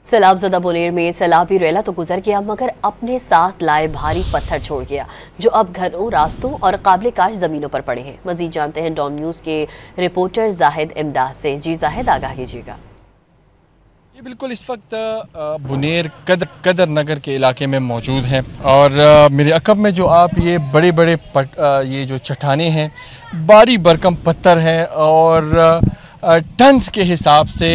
सैलाबज़दा बुनेर में सैलाबी रेला तो गुजर गया, मगर अपने साथ लाए भारी पत्थर छोड़ गया, जो अब घरों, रास्तों और काबिल काश ज़मीनों पर पड़े हैं। मज़ीद जानते हैं डॉन न्यूज़ के रिपोर्टर जाहिद इमदाद से। जी जाहिद, आगाह कीजिएगा। ये बिल्कुल इस वक्त बुनेर कदर नगर के इलाके में मौजूद हैं और मेरे अकब में जो आप ये बड़े बड़े ये जो चट्टानें हैं, भारी भरकम पत्थर हैं और टन्स के हिसाब से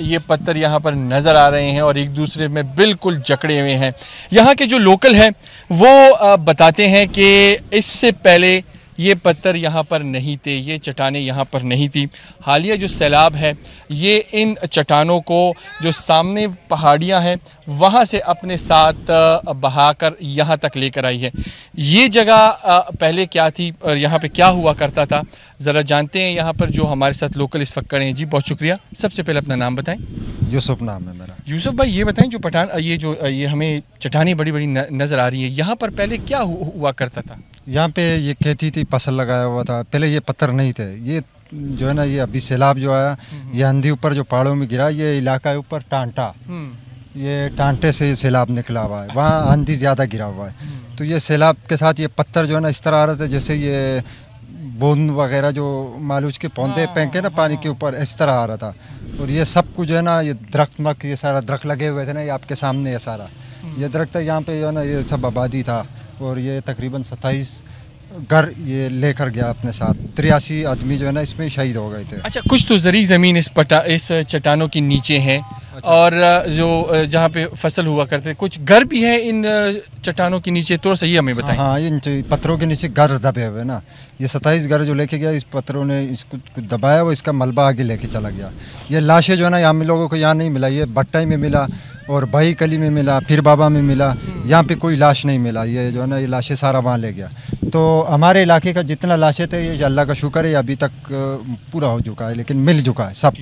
ये पत्थर यहाँ पर नज़र आ रहे हैं और एक दूसरे में बिल्कुल जकड़े हुए हैं। यहाँ के जो लोकल हैं वो बताते हैं कि इससे पहले ये पत्थर यहाँ पर नहीं थे, ये चट्टानें यहाँ पर नहीं थी। हालिया जो सैलाब है ये इन चट्टानों को जो सामने पहाड़ियाँ हैं वहाँ से अपने साथ बहाकर यहाँ तक लेकर आई है। ये जगह पहले क्या थी और यहाँ पे क्या हुआ करता था, ज़रा जानते हैं यहाँ पर जो हमारे साथ लोकल इस वक्त खड़े हैं। जी बहुत शुक्रिया। सबसे पहले अपना नाम बताएं। यूसुफ नाम है मेरा। यूसुफ भाई, ये बताएं जो ये हमें चट्टानें बड़ी बड़ी नज़र आ रही है, यहाँ पर पहले क्या हुआ करता था? यहाँ पे ये खेती थी, फसल लगाया हुआ था। पहले ये पत्थर नहीं थे। ये जो है ना, ये अभी सैलाब जो आया, ये आंधी ऊपर जो पहाड़ों में गिरा, ये इलाका है ऊपर टांटा, ये टांटे से सैलाब निकला हुआ है। वहाँ आंधी ज़्यादा गिरा हुआ है, तो ये सैलाब के साथ ये पत्थर जो है ना इस तरह आ रहे थे जैसे ये बूंद वगैरह जो मालूच के पौधे फेंके ना पानी के ऊपर, इस तरह आ रहा था। और ये सब कुछ जो है ना, ये दरख्त ये सारा दरख्त लगे हुए थे ना, ये आपके सामने है सारा ये दरख्त है। यहाँ पे जो है ना ये सब आबादी था और ये तकरीबन 27 घर ये लेकर गया अपने साथ। 83 आदमी जो है ना इसमें शहीद हो गए थे। अच्छा, कुछ तो ज़री ज़मीन इस चट्टानों के नीचे है। अच्छा। और जो जहाँ पे फसल हुआ करते, कुछ घर भी हैं इन चट्टानों के नीचे, थोड़ा सा ये हमें बताएं। हाँ, इन पत्थरों के नीचे घर दबे हुए ना। ये 27 घर जो लेके गया, इस पत्थरों ने इसको दबाया, वो इसका मलबा आगे लेके चला गया। ये लाशें जो है ना हम लोगों को यहाँ नहीं मिला, ये भट्टाई में मिला और भाई कली में मिला, फिर बाबा में मिला। यहाँ पे कोई लाश नहीं मिला। ये जो है ना ये लाशें सारा वहाँ ले गया। तो हमारे इलाके का जितना लाशें थे, ये अल्लाह का शुक्र है अभी तक पूरा हो चुका है, लेकिन मिल चुका है सब।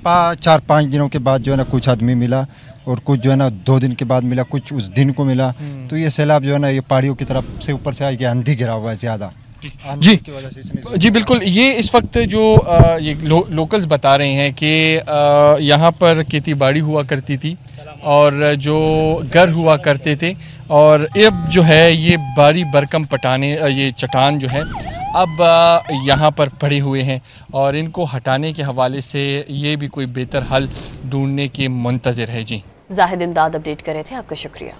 4-5 दिनों के बाद जो है ना कुछ आदमी मिला और कुछ जो है ना 2 दिन के बाद मिला, कुछ उस दिन को मिला। तो ये सैलाब जो है ना ये पहाड़ियों की तरफ से ऊपर से आके आंधी गिरा हुआ है ज़्यादा जी बिल्कुल। ये इस वक्त जो ये लोकल्स बता रहे हैं कि यहाँ पर खेती बाड़ी हुआ करती थी और जो घर हुआ करते थे, और अब जो है ये भारी भरकम ये चट्टान जो है अब यहाँ पर पड़े हुए हैं और इनको हटाने के हवाले से ये भी कोई बेहतर हल ढूंढने के मुंतज़िर है। जी जाहिद इमदाद अपडेट कर रहे थे, आपका शुक्रिया।